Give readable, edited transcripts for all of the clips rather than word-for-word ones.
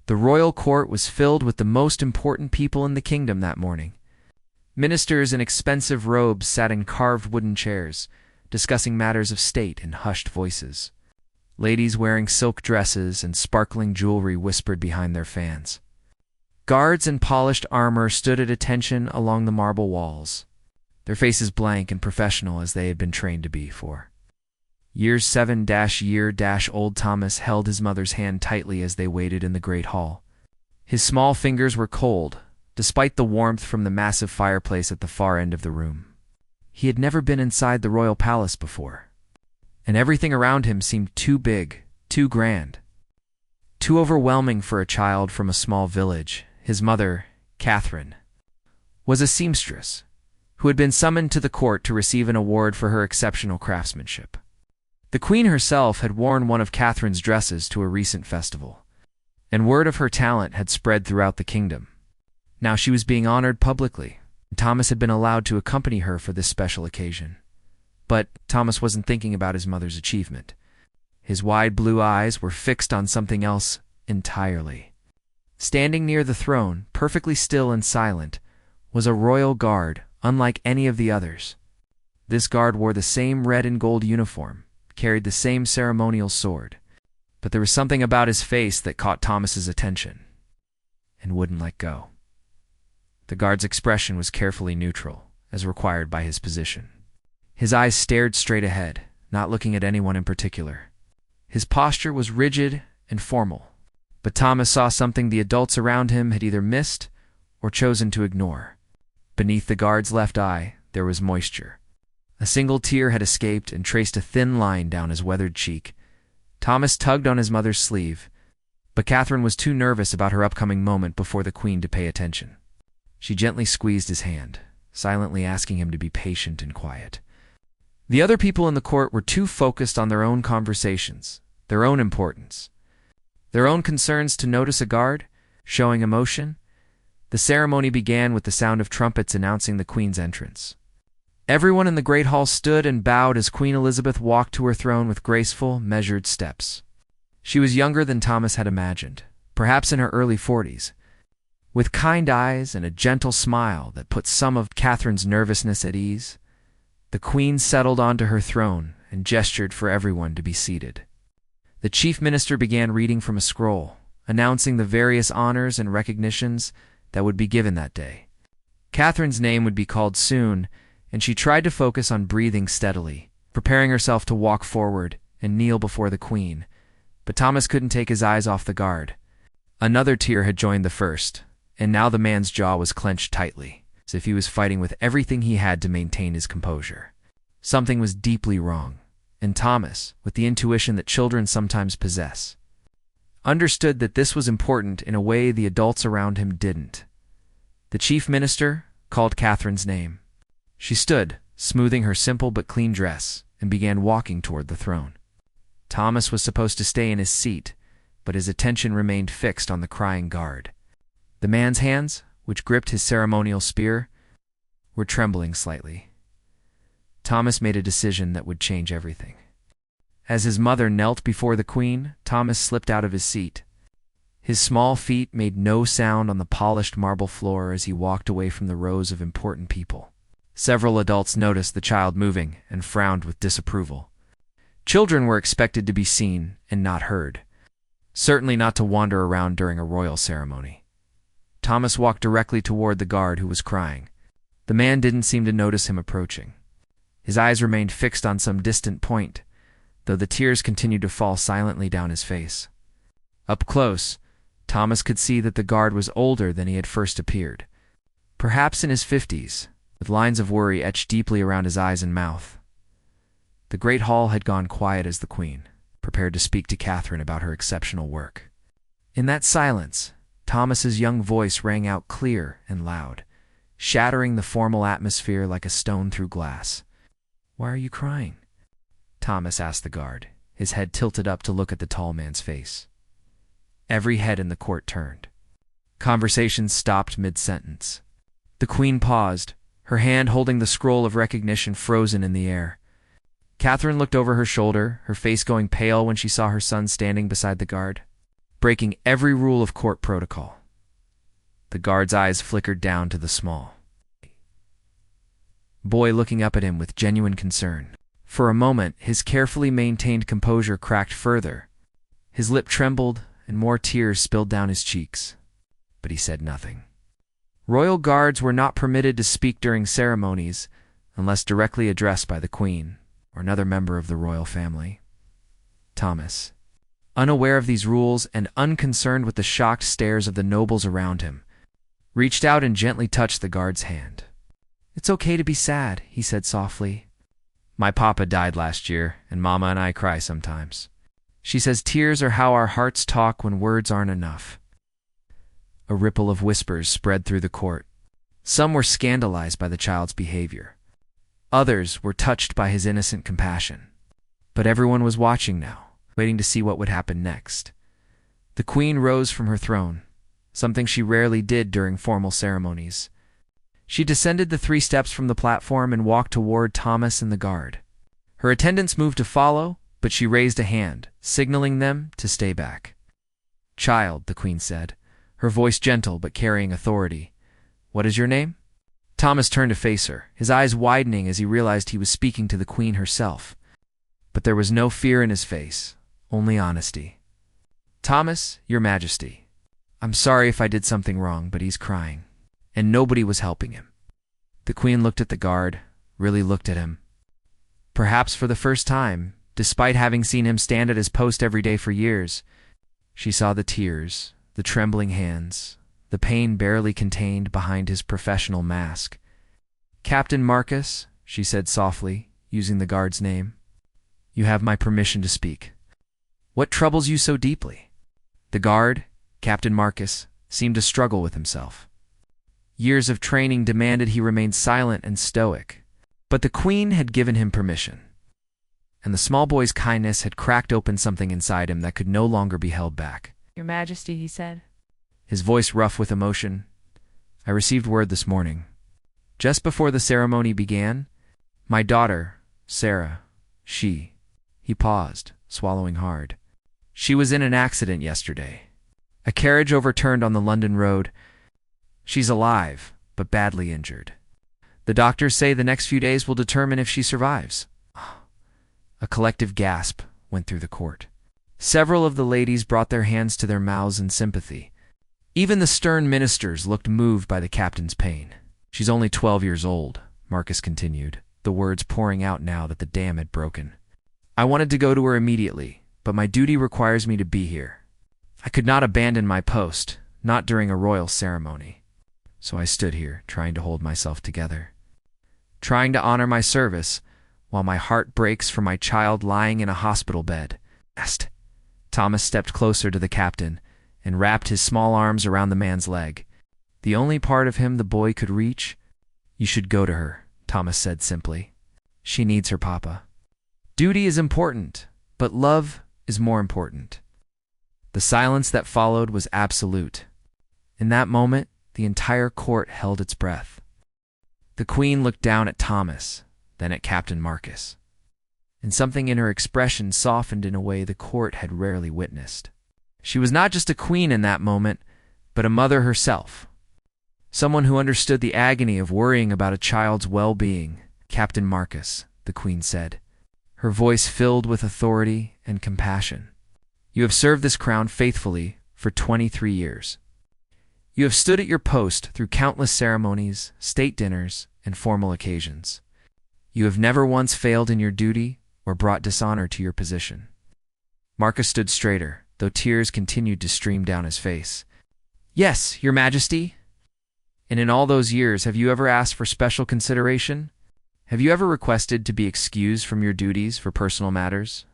The royal court was filled with the most important people in the kingdom that morning. Ministers in expensive robes sat in carved wooden chairs, discussing matters of state in hushed voices. Ladies wearing silk dresses and sparkling jewelry whispered behind their fans. Guards in polished armor stood at attention along the marble walls, their faces blank and professional as they had been trained to be for. Year 7-year-old Thomas held his mother's hand tightly as they waited in the great hall. His small fingers were cold, despite the warmth from the massive fireplace at the far end of the room. He had never been inside the royal palace before, and everything around him seemed too big, too grand, too overwhelming for a child from a small village. His mother, Catherine, was a seamstress who had been summoned to the court to receive an award for her exceptional craftsmanship. The queen herself had worn one of Catherine's dresses to a recent festival, and word of her talent had spread throughout the kingdom. Now she was being honored publicly, and Thomas had been allowed to accompany her for this special occasion. But Thomas wasn't thinking about his mother's achievement. His wide blue eyes were fixed on something else entirely. Standing near the throne, perfectly still and silent, was a royal guard unlike any of the others. This guard wore the same red and gold uniform, carried the same ceremonial sword, but there was something about his face that caught Thomas's attention and wouldn't let go. The guard's expression was carefully neutral, as required by his position. His eyes stared straight ahead, not looking at anyone in particular. His posture was rigid and formal, but Thomas saw something the adults around him had either missed or chosen to ignore. Beneath the guard's left eye, there was moisture. A single tear had escaped and traced a thin line down his weathered cheek. Thomas tugged on his mother's sleeve, but Catherine was too nervous about her upcoming moment before the queen to pay attention. She gently squeezed his hand, silently asking him to be patient and quiet. The other people in the court were too focused on their own conversations, their own importance, their own concerns to notice a guard showing emotion. The ceremony began with the sound of trumpets announcing the queen's entrance. Everyone in the great hall stood and bowed as Queen Elizabeth walked to her throne with graceful, measured steps. She was younger than Thomas had imagined, perhaps in her early 40s, with kind eyes and a gentle smile that put some of Catherine's nervousness at ease. The queen settled onto her throne and gestured for everyone to be seated. The chief minister began reading from a scroll, announcing the various honors and recognitions that would be given that day. Catherine's name would be called soon, and she tried to focus on breathing steadily, preparing herself to walk forward and kneel before the queen. But Thomas couldn't take his eyes off the guard. Another tear had joined the first, and now the man's jaw was clenched tightly, as if he was fighting with everything he had to maintain his composure. Something was deeply wrong, and Thomas, with the intuition that children sometimes possess, understood that this was important in a way the adults around him didn't. The chief minister called Catherine's name. She stood, smoothing her simple but clean dress, and began walking toward the throne. Thomas was supposed to stay in his seat, but his attention remained fixed on the crying guard. The man's hands, which gripped his ceremonial spear, were trembling slightly. Thomas made a decision that would change everything. As his mother knelt before the queen, Thomas slipped out of his seat. His small feet made no sound on the polished marble floor as he walked away from the rows of important people. Several adults noticed the child moving and frowned with disapproval. Children were expected to be seen and not heard, certainly not to wander around during a royal ceremony. Thomas walked directly toward the guard who was crying. The man didn't seem to notice him approaching. His eyes remained fixed on some distant point, though the tears continued to fall silently down his face. Up close, Thomas could see that the guard was older than he had first appeared, perhaps in his 50s, with lines of worry etched deeply around his eyes and mouth. The great hall had gone quiet as the queen prepared to speak to Catherine about her exceptional work. In that silence, Thomas's young voice rang out clear and loud, shattering the formal atmosphere like a stone through glass. "Why are you crying?" Thomas asked the guard, his head tilted up to look at the tall man's face. Every head in the court turned. Conversations stopped mid-sentence. The queen paused, her hand holding the scroll of recognition frozen in the air. Catherine looked over her shoulder, her face going pale when she saw her son standing beside the guard. breaking every rule of court protocol. The guard's eyes flickered down to the small boy looking up at him with genuine concern. For a moment, his carefully maintained composure cracked further. His lip trembled, and more tears spilled down his cheeks. But he said nothing. Royal guards were not permitted to speak during ceremonies unless directly addressed by the Queen or another member of the royal family. Thomas, unaware of these rules and unconcerned with the shocked stares of the nobles around him, reached out and gently touched the guard's hand. "It's okay to be sad," he said softly. "My papa died last year, and Mama and I cry sometimes. She says tears are how our hearts talk when words aren't enough." A ripple of whispers spread through the court. Some were scandalized by the child's behavior. Others were touched by his innocent compassion. But everyone was watching now, waiting to see what would happen next. The Queen rose from her throne, something she rarely did during formal ceremonies. She descended the 3 steps from the platform and walked toward Thomas and the guard. Her attendants moved to follow, but she raised a hand, signaling them to stay back. "Child," the Queen said, her voice gentle but carrying authority. "What is your name?" Thomas turned to face her, his eyes widening as he realized he was speaking to the Queen herself. But there was no fear in his face, only honesty. "Thomas, Your Majesty, I'm sorry if I did something wrong, but he's crying." And nobody was helping him. The Queen looked at the guard, really looked at him. Perhaps for the first time, despite having seen him stand at his post every day for years, she saw the tears, the trembling hands, the pain barely contained behind his professional mask. "Captain Marcus," she said softly, using the guard's name, "you have my permission to speak. What troubles you so deeply?" The guard, Captain Marcus, seemed to struggle with himself. Years of training demanded he remain silent and stoic, but the Queen had given him permission. And the small boy's kindness had cracked open something inside him that could no longer be held back. "Your Majesty," he said, his voice rough with emotion, "I received word this morning. Just before the ceremony began, my daughter, Sarah, he paused, swallowing hard. She was in an accident yesterday. A carriage overturned on the London road. She's alive, but badly injured. The doctors say the next few days will determine if she survives." A collective gasp went through the court. Several of the ladies brought their hands to their mouths in sympathy. Even the stern ministers looked moved by the captain's pain. "She's only 12 years old," Marcus continued, the words pouring out now that the dam had broken. "I wanted to go to her immediately, but my duty requires me to be here. I could not abandon my post, not during a royal ceremony. So I stood here, trying to hold myself together, trying to honor my service, while my heart breaks for my child lying in a hospital bed." Thomas stepped closer to the captain and wrapped his small arms around the man's leg. The only part of him the boy could reach. "You should go to her," Thomas said simply. "She needs her papa. Duty is important, but love is more important." The silence that followed was absolute. In that moment, the entire court held its breath. The Queen looked down at Thomas, then at Captain Marcus, and something in her expression softened in a way the court had rarely witnessed. She was not just a queen in that moment, but a mother herself. Someone who understood the agony of worrying about a child's well-being. "Captain Marcus," the Queen said, her voice filled with authority and compassion, "you have served this crown faithfully for 23 years. You have stood at your post through countless ceremonies, state dinners, and formal occasions. You have never once failed in your duty or brought dishonor to your position." Marcus stood straighter, though tears continued to stream down his face. "Yes, Your Majesty." "And in all those years, have you ever asked for special consideration? Have you ever requested to be excused from your duties for personal matters?"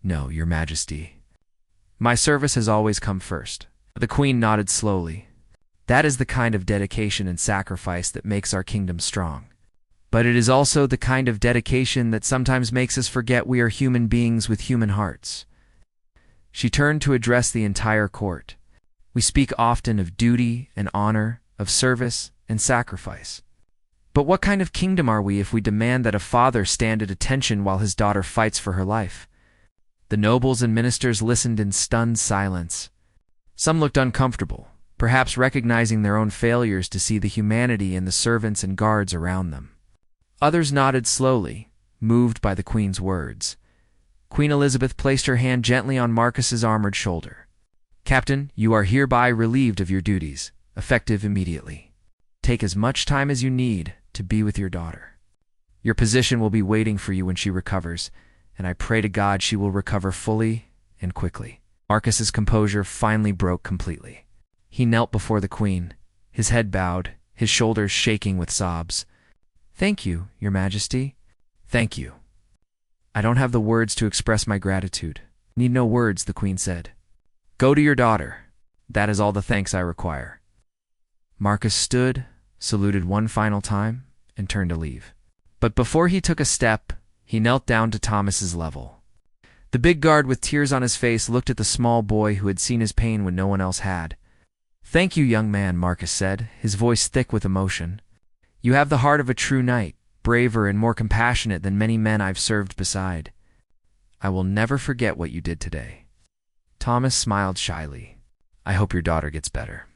"No, Your Majesty. My service has always come first." The Queen nodded slowly. "That is the kind of dedication and sacrifice that makes our kingdom strong. But it is also the kind of dedication that sometimes makes us forget we are human beings with human hearts." She turned to address the entire court. "We speak often of duty and honor, of service and sacrifice. But what kind of kingdom are we if we demand that a father stand at attention while his daughter fights for her life?" The nobles and ministers listened in stunned silence. Some looked uncomfortable, perhaps recognizing their own failures to see the humanity in the servants and guards around them. Others nodded slowly, moved by the Queen's words. Queen Elizabeth placed her hand gently on Marcus's armored shoulder. "Captain, you are hereby relieved of your duties, effective immediately. Take as much time as you need to be with your daughter. Your position will be waiting for you when she recovers, and I pray to God she will recover fully and quickly." Marcus's composure finally broke completely. He knelt before the Queen, his head bowed, his shoulders shaking with sobs. "Thank you, Your Majesty. Thank you. I don't have the words to express my gratitude." "Need no words," the Queen said. "Go to your daughter. That is all the thanks I require." Marcus stood, saluted one final time, and turned to leave. But before he took a step, he knelt down to Thomas's level. The big guard with tears on his face looked at the small boy who had seen his pain when no one else had. "Thank you, young man," Marcus said, his voice thick with emotion. "You have the heart of a true knight, braver and more compassionate than many men I've served beside. I will never forget what you did today." Thomas smiled shyly. "I hope your daughter gets better.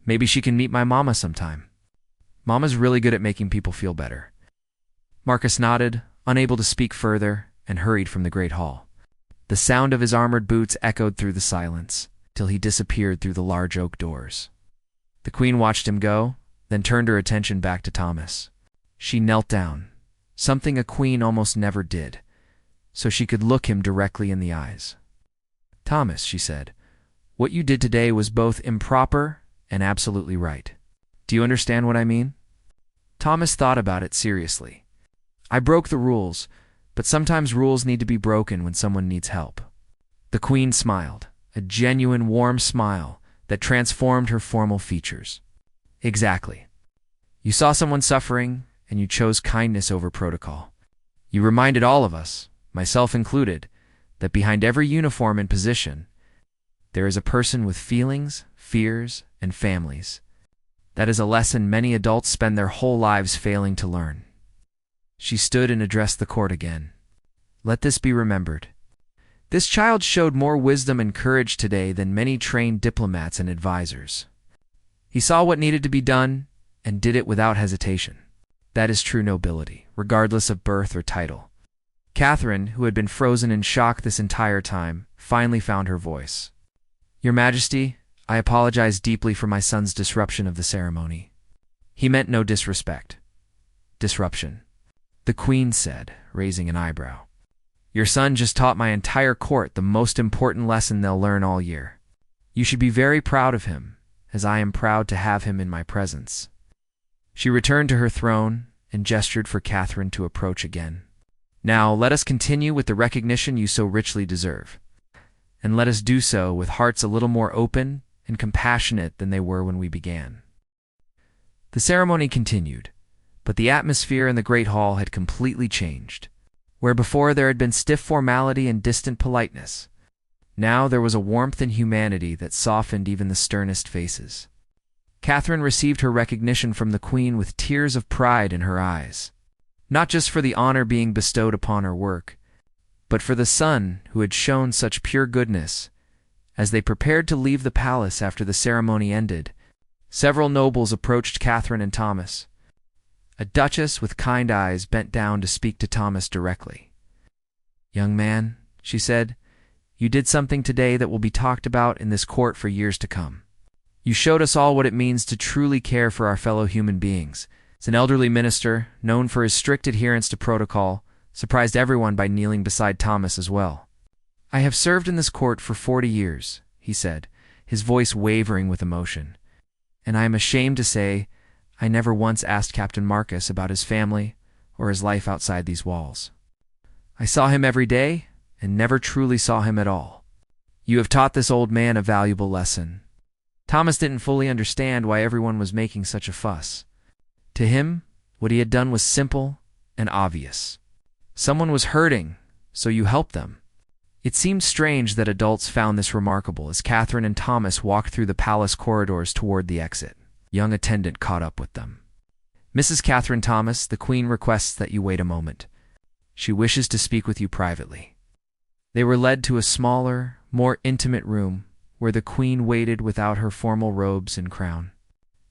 Maybe she can meet my mama sometime. Mama's really good at making people feel better." Marcus nodded, unable to speak further, and hurried from the great hall. The sound of his armored boots echoed through the silence, till he disappeared through the large oak doors. The Queen watched him go, then turned her attention back to Thomas. She knelt down, something a queen almost never did, so she could look him directly in the eyes. "Thomas," she said, "what you did today was both improper and absolutely right. Do you understand what I mean?" Thomas thought about it seriously. "I broke the rules, but sometimes rules need to be broken when someone needs help." The Queen smiled, a genuine warm smile that transformed her formal features. "Exactly. You saw someone suffering, and you chose kindness over protocol. You reminded all of us, myself included, that behind every uniform and position, there is a person with feelings, fears, and families. That is a lesson many adults spend their whole lives failing to learn." She stood and addressed the court again. "Let this be remembered. This child showed more wisdom and courage today than many trained diplomats and advisors. He saw what needed to be done and did it without hesitation. That is true nobility, regardless of birth or title." Catherine, who had been frozen in shock this entire time, finally found her voice. "Your Majesty, I apologize deeply for my son's disruption of the ceremony. He meant no disrespect." "Disruption," the Queen said, raising an eyebrow. "Your son just taught my entire court the most important lesson they'll learn all year. You should be very proud of him, as I am proud to have him in my presence." She returned to her throne and gestured for Catherine to approach again. "Now let us continue with the recognition you so richly deserve. And let us do so with hearts a little more open and compassionate than they were when we began." The ceremony continued, but the atmosphere in the great hall had completely changed. Where before there had been stiff formality and distant politeness, now there was a warmth and humanity that softened even the sternest faces. Catherine received her recognition from the Queen with tears of pride in her eyes, not just for the honor being bestowed upon her work, but for the son who had shown such pure goodness. As they prepared to leave the palace after the ceremony ended, several nobles approached Catherine and Thomas. A duchess with kind eyes bent down to speak to Thomas directly. "Young man," she said, "you did something today that will be talked about in this court for years to come. You showed us all what it means to truly care for our fellow human beings." An elderly minister, known for his strict adherence to protocol, surprised everyone by kneeling beside Thomas as well. "I have served in this court for 40 years, he said, his voice wavering with emotion. "And I am ashamed to say I never once asked Captain Marcus about his family or his life outside these walls. I saw him every day and never truly saw him at all. You have taught this old man a valuable lesson." Thomas didn't fully understand why everyone was making such a fuss. To him, what he had done was simple and obvious. Someone was hurting, so you helped them. It seemed strange that adults found this remarkable as Catherine and Thomas walked through the palace corridors toward the exit. Young attendant caught up with them. "Mrs. Catherine Thomas, the Queen requests that you wait a moment. She wishes to speak with you privately." They were led to a smaller, more intimate room where the queen waited without her formal robes and crown.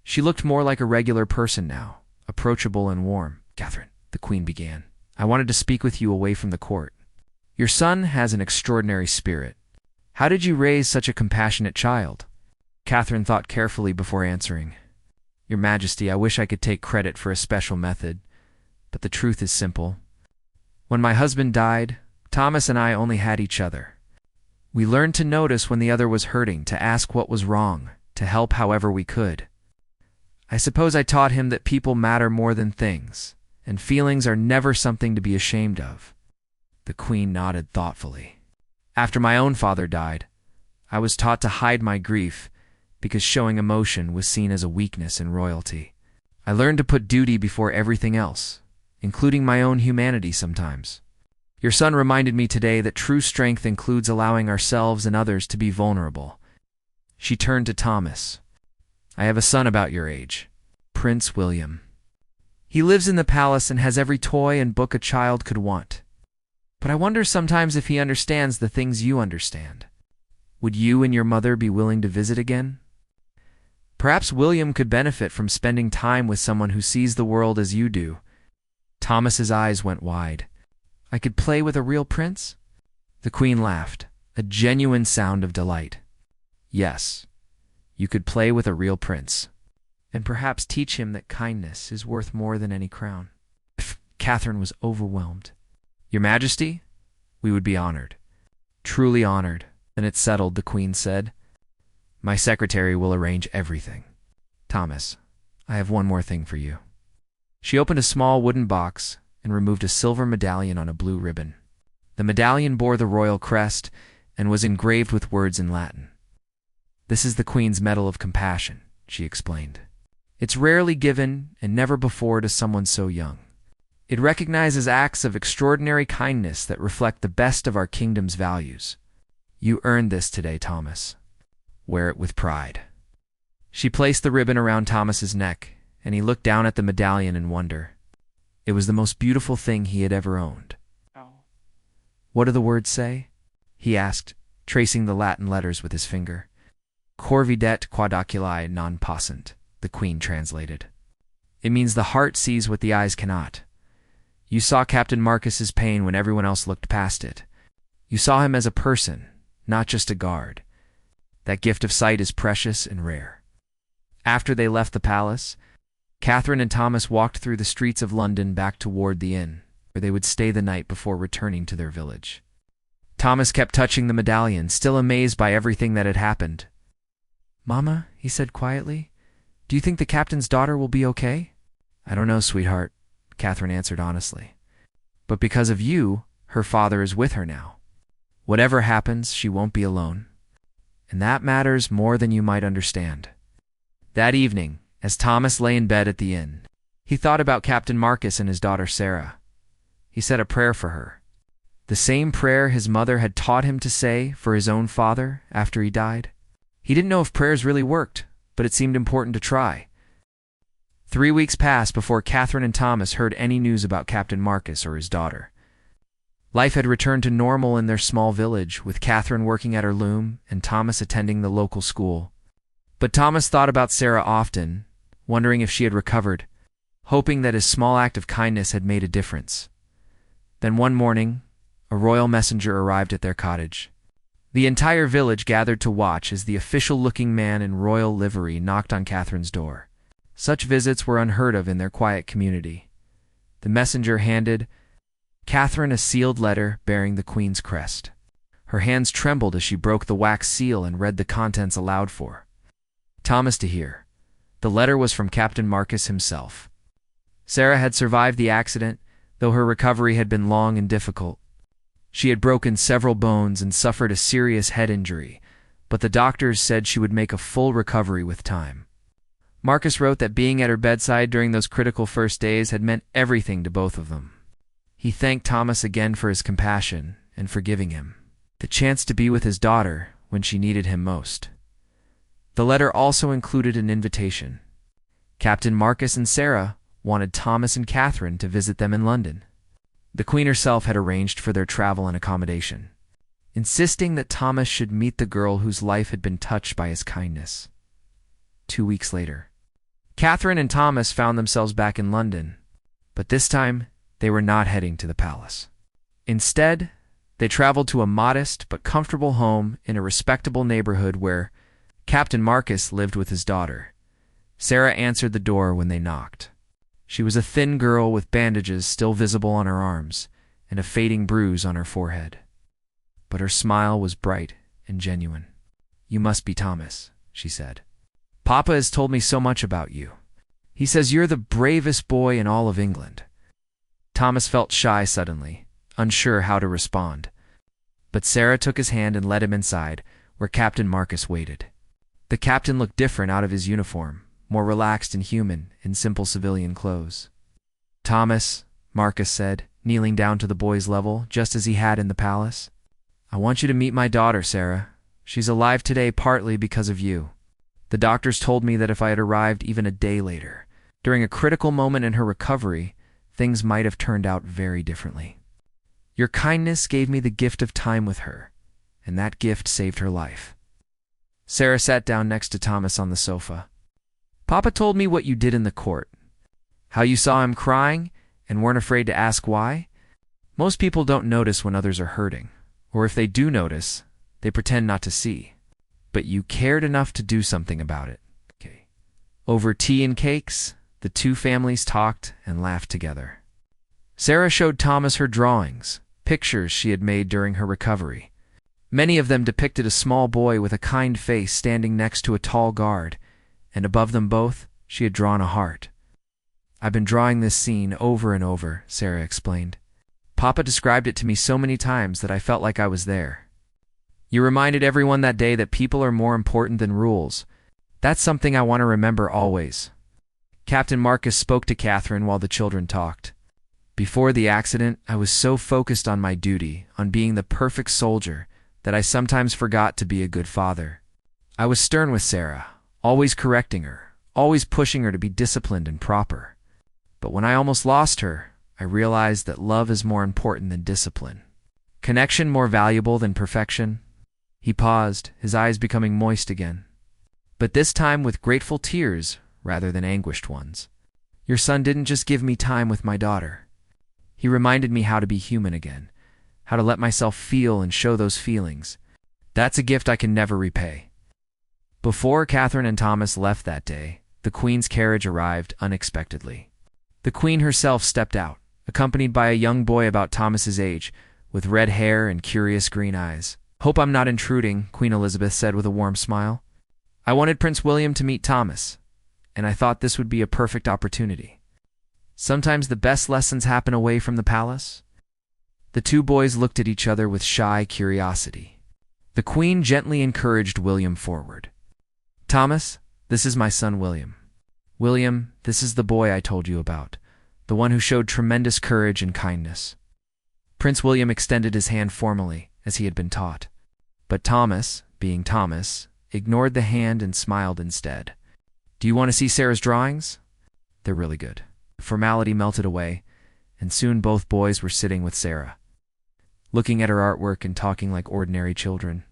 She looked more like a regular person now, approachable and warm. "Catherine," the queen began, "I wanted to speak with you away from the court. Your son has an extraordinary spirit. How did you raise such a compassionate child?" Catherine thought carefully before answering. "Your Majesty, I wish I could take credit for a special method, but the truth is simple. When my husband died, Thomas and I only had each other. We learned to notice when the other was hurting, to ask what was wrong, to help however we could. I suppose I taught him that people matter more than things, and feelings are never something to be ashamed of." The queen nodded thoughtfully. "After my own father died, I was taught to hide my grief because showing emotion was seen as a weakness in royalty. I learned to put duty before everything else, including my own humanity sometimes. Your son reminded me today that true strength includes allowing ourselves and others to be vulnerable." She turned to Thomas. "I have a son about your age, Prince William. He lives in the palace and has every toy and book a child could want. But I wonder sometimes if he understands the things you understand. Would you and your mother be willing to visit again? Perhaps William could benefit from spending time with someone who sees the world as you do." Thomas's eyes went wide. "I could play with a real prince?" The queen laughed, a genuine sound of delight. "Yes, you could play with a real prince, and perhaps teach him that kindness is worth more than any crown." Catherine was overwhelmed. "Your Majesty, we would be honored." "Truly honored. Then it's settled," the queen said. "My secretary will arrange everything. Thomas, I have one more thing for you." She opened a small wooden box and removed a silver medallion on a blue ribbon. The medallion bore the royal crest and was engraved with words in Latin. "This is the Queen's Medal of Compassion," she explained. "It's rarely given and never before to someone so young. It recognizes acts of extraordinary kindness that reflect the best of our kingdom's values. You earned this today, Thomas. Wear it with pride." She placed the ribbon around Thomas's neck, and he looked down at the medallion in wonder. It was the most beautiful thing he had ever owned. "What do the words say?" he asked, tracing the Latin letters with his finger. "Cor videt quod oculi non passant," the queen translated. "It means the heart sees what the eyes cannot. You saw Captain Marcus's pain when everyone else looked past it. You saw him as a person, not just a guard. That gift of sight is precious and rare." After they left the palace, Catherine and Thomas walked through the streets of London back toward the inn, where they would stay the night before returning to their village. Thomas kept touching the medallion, still amazed by everything that had happened. "Mama," he said quietly, "do you think the captain's daughter will be okay?" "I don't know, sweetheart," Catherine answered honestly. "But because of you, her father is with her now. Whatever happens, she won't be alone. And that matters more than you might understand." That evening, as Thomas lay in bed at the inn, he thought about Captain Marcus and his daughter Sarah. He said a prayer for her, the same prayer his mother had taught him to say for his own father after he died. He didn't know if prayers really worked, but it seemed important to try. 3 weeks passed before Catherine and Thomas heard any news about Captain Marcus or his daughter. Life had returned to normal in their small village, with Catherine working at her loom and Thomas attending the local school. But Thomas thought about Sarah often, wondering if she had recovered, hoping that his small act of kindness had made a difference. Then one morning, a royal messenger arrived at their cottage. The entire village gathered to watch as the official-looking man in royal livery knocked on Catherine's door. Such visits were unheard of in their quiet community. The messenger handed Catherine a sealed letter bearing the Queen's crest. Her hands trembled as she broke the wax seal and read the contents aloud for Thomas to hear. The letter was from Captain Marcus himself. Sarah had survived the accident, though her recovery had been long and difficult. She had broken several bones and suffered a serious head injury, but the doctors said she would make a full recovery with time. Marcus wrote that being at her bedside during those critical first days had meant everything to both of them. He thanked Thomas again for his compassion and for giving him the chance to be with his daughter when she needed him most. The letter also included an invitation. Captain Marcus and Sarah wanted Thomas and Catherine to visit them in London. The Queen herself had arranged for their travel and accommodation. insisting that Thomas should meet the girl whose life had been touched by his kindness. 2 weeks later, Catherine and Thomas found themselves back in London, but this time they were not heading to the palace. Instead, they traveled to a modest but comfortable home in a respectable neighborhood where Captain Marcus lived with his daughter. Sarah answered the door when they knocked. She was a thin girl with bandages still visible on her arms and a fading bruise on her forehead. But her smile was bright and genuine. "You must be Thomas," she said. "Papa has told me so much about you. He says you're the bravest boy in all of England." Thomas felt shy suddenly, unsure how to respond. But Sarah took his hand and led him inside, where Captain Marcus waited. The captain looked different out of his uniform, more relaxed and human in simple civilian clothes. "Thomas," Marcus said, kneeling down to the boy's level, just as he had in the palace, "I want you to meet my daughter, Sarah. She's alive today partly because of you. The doctors told me that if I had arrived even a day later, during a critical moment in her recovery, things might have turned out very differently. Your kindness gave me the gift of time with her, and that gift saved her life." Sarah sat down next to Thomas on the sofa. "Papa told me what you did in the court, how you saw him crying and weren't afraid to ask why. Most people don't notice when others are hurting, or if they do notice, they pretend not to see. But you cared enough to do something about it." Over tea and cakes, the two families talked and laughed together. Sarah showed Thomas her drawings, pictures she had made during her recovery. Many of them depicted a small boy with a kind face standing next to a tall guard, and above them both, she had drawn a heart. "I've been drawing this scene over and over," Sarah explained. "Papa described it to me so many times that I felt like I was there. You reminded everyone that day that people are more important than rules. That's something I want to remember always." Captain Marcus spoke to Catherine while the children talked. "Before the accident, I was so focused on my duty, on being the perfect soldier, that I sometimes forgot to be a good father. I was stern with Sarah, always correcting her, always pushing her to be disciplined and proper. But when I almost lost her, I realized that love is more important than discipline. Connection more valuable than perfection." He paused, his eyes becoming moist again, but this time with grateful tears rather than anguished ones. "Your son didn't just give me time with my daughter. He reminded me how to be human again, how to let myself feel and show those feelings. That's a gift I can never repay." Before Catherine and Thomas left that day, the Queen's carriage arrived unexpectedly. The Queen herself stepped out, accompanied by a young boy about Thomas's age, with red hair and curious green eyes. "Hope I'm not intruding," Queen Elizabeth said with a warm smile. "I wanted Prince William to meet Thomas, and I thought this would be a perfect opportunity. Sometimes the best lessons happen away from the palace." The two boys looked at each other with shy curiosity. The Queen gently encouraged William forward. "Thomas, this is my son William. William, this is the boy I told you about, the one who showed tremendous courage and kindness." Prince William extended his hand formally, as he had been taught. But Thomas, being Thomas, ignored the hand and smiled instead. "Do you want to see Sarah's drawings? They're really good." The formality melted away, and soon both boys were sitting with Sarah, looking at her artwork and talking like ordinary children.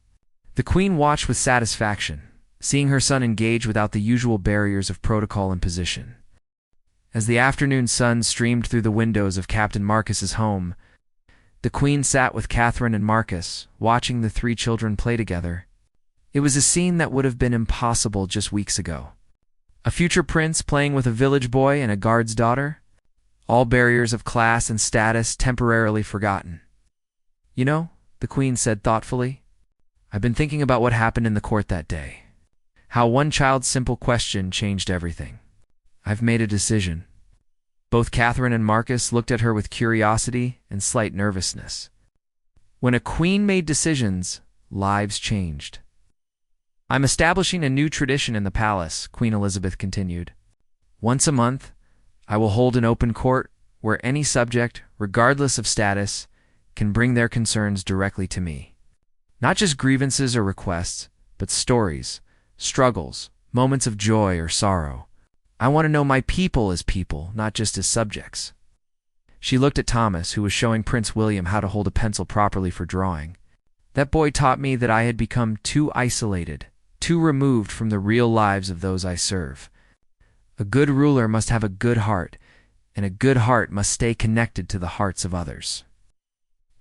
The Queen watched with satisfaction, seeing her son engage without the usual barriers of protocol and position. As the afternoon sun streamed through the windows of Captain Marcus's home, the Queen sat with Catherine and Marcus, watching the three children play together. It was a scene that would have been impossible just weeks ago. A future prince playing with a village boy and a guard's daughter, all barriers of class and status temporarily forgotten. "You know," the Queen said thoughtfully, "I've been thinking about what happened in the court that day. How one child's simple question changed everything. I've made a decision." Both Catherine and Marcus looked at her with curiosity and slight nervousness. When a queen made decisions, lives changed. "I'm establishing a new tradition in the palace," Queen Elizabeth continued. "Once a month, I will hold an open court where any subject, regardless of status, can bring their concerns directly to me. Not just grievances or requests, but stories, struggles, moments of joy or sorrow. I want to know my people as people, not just as subjects." She looked at Thomas, who was showing Prince William how to hold a pencil properly for drawing. That boy taught me that I had become too isolated, too removed from the real lives of those I serve. A good ruler must have a good heart, and a good heart must stay connected to the hearts of others.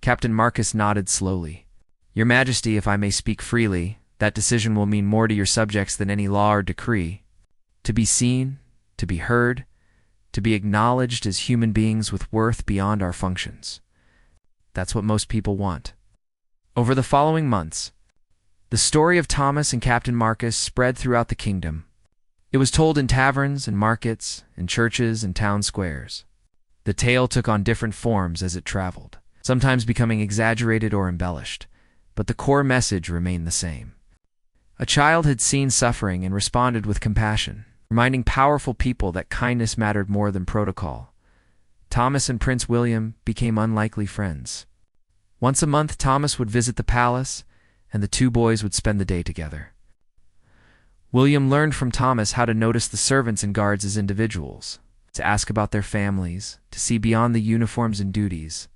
Captain Marcus nodded slowly. Your Majesty, if I may speak freely, that decision will mean more to your subjects than any law or decree. To be seen, to be heard, to be acknowledged as human beings with worth beyond our functions. That's what most people want. Over the following months, the story of Thomas and Captain Marcus spread throughout the kingdom. It was told in taverns and markets, in churches and town squares. The tale took on different forms as it traveled, sometimes becoming exaggerated or embellished, but the core message remained the same. A child had seen suffering and responded with compassion, reminding powerful people that kindness mattered more than protocol. Thomas and Prince William became unlikely friends. Once a month, Thomas would visit the palace, and the two boys would spend the day together. William learned from Thomas how to notice the servants and guards as individuals, to ask about their families, to see beyond the uniforms and duties.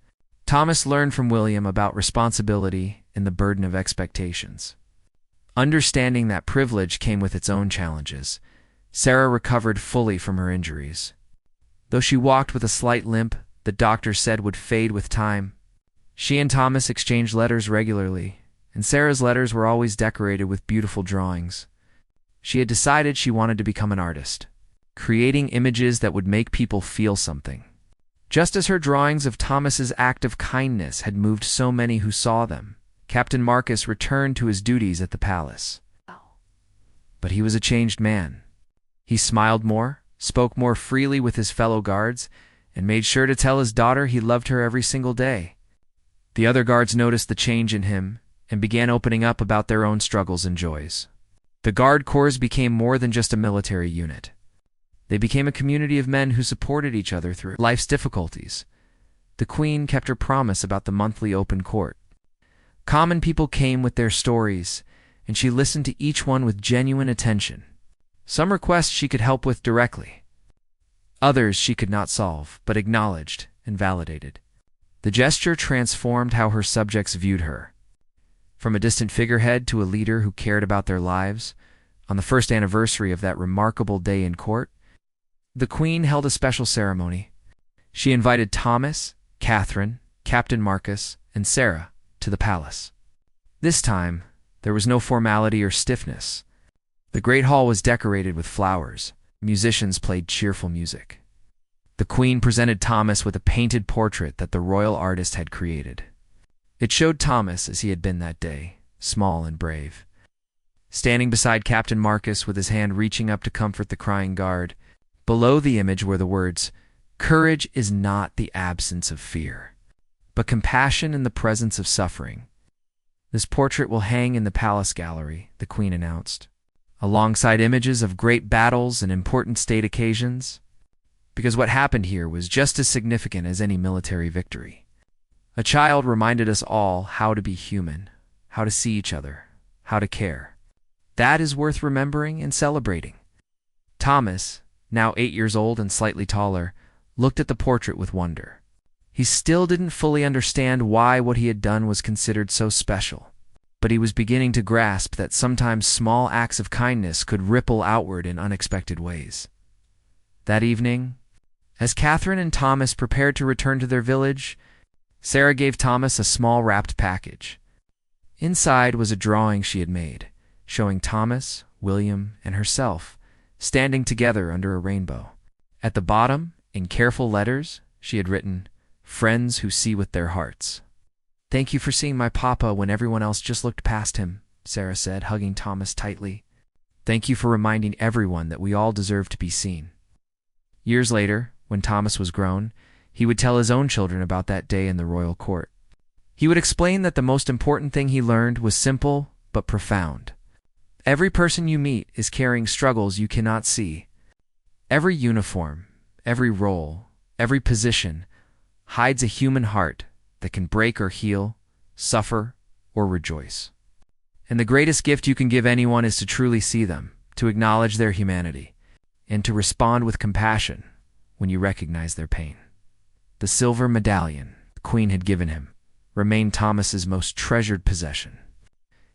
Thomas learned from William about responsibility and the burden of expectations. Understanding that privilege came with its own challenges, Sarah recovered fully from her injuries. Though she walked with a slight limp the doctor said would fade with time, she and Thomas exchanged letters regularly, and Sarah's letters were always decorated with beautiful drawings. She had decided she wanted to become an artist, creating images that would make people feel something. Just as her drawings of Thomas's act of kindness had moved so many who saw them, Captain Marcus returned to his duties at the palace. But he was a changed man. He smiled more, spoke more freely with his fellow guards, and made sure to tell his daughter he loved her every single day. The other guards noticed the change in him and began opening up about their own struggles and joys. The Guard Corps became more than just a military unit. They became a community of men who supported each other through life's difficulties. The Queen kept her promise about the monthly open court. Common people came with their stories, and she listened to each one with genuine attention. Some requests she could help with directly. Others she could not solve, but acknowledged and validated. The gesture transformed how her subjects viewed her. From a distant figurehead to a leader who cared about their lives, on the first anniversary of that remarkable day in court, the Queen held a special ceremony. She invited Thomas, Catherine, Captain Marcus, and Sarah to the palace. This time, there was no formality or stiffness. The great hall was decorated with flowers. Musicians played cheerful music. The Queen presented Thomas with a painted portrait that the royal artist had created. It showed Thomas as he had been that day, small and brave. Standing beside Captain Marcus with his hand reaching up to comfort the crying guard, below the image were the words, "Courage is not the absence of fear, but compassion in the presence of suffering." This portrait will hang in the palace gallery, the Queen announced, alongside images of great battles and important state occasions, because what happened here was just as significant as any military victory. A child reminded us all how to be human, how to see each other, how to care. That is worth remembering and celebrating. Thomas, now 8 years old and slightly taller, looked at the portrait with wonder. He still didn't fully understand why what he had done was considered so special, but he was beginning to grasp that sometimes small acts of kindness could ripple outward in unexpected ways. That evening, as Catherine and Thomas prepared to return to their village, Sarah gave Thomas a small wrapped package. Inside was a drawing she had made, showing Thomas, William, and herself standing together under a rainbow. At the bottom, in careful letters, she had written, "Friends who see with their hearts." "Thank you for seeing my papa when everyone else just looked past him," Sarah said, hugging Thomas tightly. "Thank you for reminding everyone that we all deserve to be seen." Years later, when Thomas was grown, he would tell his own children about that day in the royal court. He would explain that the most important thing he learned was simple but profound. Every person you meet is carrying struggles you cannot see. Every uniform, every role, every position hides a human heart that can break or heal, suffer or rejoice. And the greatest gift you can give anyone is to truly see them, to acknowledge their humanity, and to respond with compassion when you recognize their pain. The silver medallion the Queen had given him remained Thomas's most treasured possession.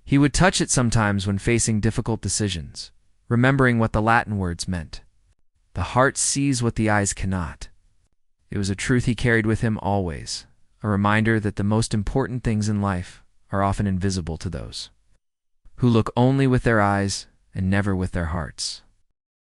He would touch it sometimes when facing difficult decisions, remembering what the Latin words meant. The heart sees what the eyes cannot. It was a truth he carried with him always, a reminder that the most important things in life are often invisible to those who look only with their eyes and never with their hearts.